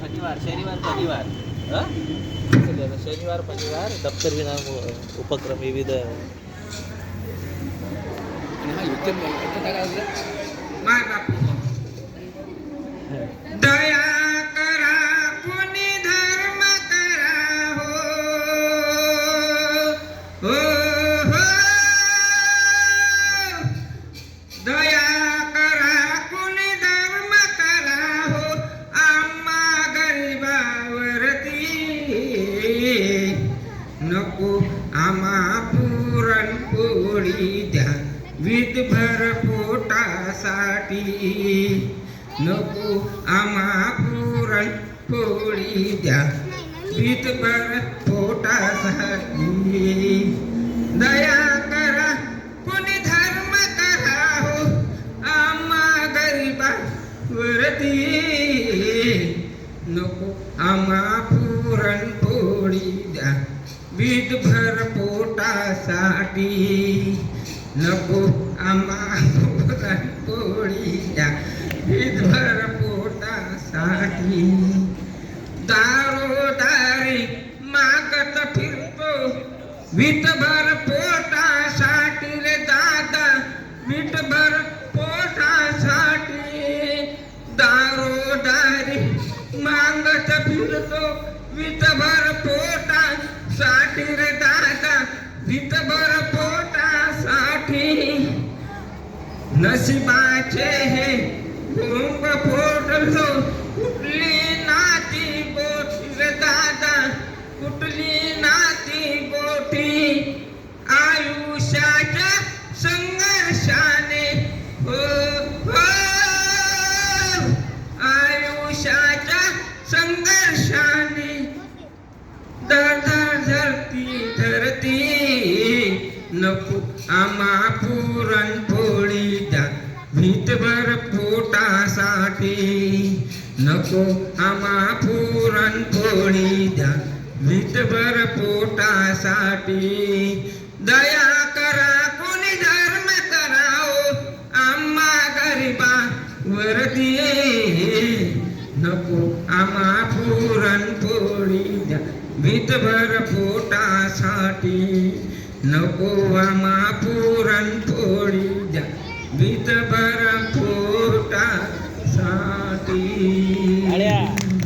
शनिवार शनिवार शनिवार दप्तर विना उपक्रम विविध दया करा पुण्य धर्म करा हो हो हो दया करा पुण्य धर्म करा हो आम्हा गरीबावरती नको आम्हा पुरणपोळी द्या विधभर पोटासाठी नको आम्हा पुरणपोळी द्या विधभर पोटासाठी दया करा पुण्य धर्म करा हो आम्हा गरीबावरती नको आम्हा पुरणपोळी द्या विधभर पोटासाठी नको आम्हा पुरणपोळी द्या विधभर पोटासाठी दारोदारी मागत फिरतो विधभर पोटासाठी रे दादा विधभर पोटासाठी दारोदारी मागत फिरतो विधभर पोटासाठी रे दादा विधभर पोटासाठी नशिबाचे हे कुंभ फोडलो कुठली नाती गोठी रे दादा कुठली नाती गोठी आयुष्याच्या संघर्षाने हो हो आयुष्याच्या संघर्षाने धरती नको आम्हा पुरणपोळी द्या विधभर पोटासाठी नको आम्हा पुरणपोळी द्या विधभर पोटासाठी दया करा कोणी धर्म कराओ आम्हा गरीबावरती नको आम्हा पुरणपोळी द्या विधभर पोटासाठी नको आम्हा पुरणपोळी द्या विधभर पोटासाठी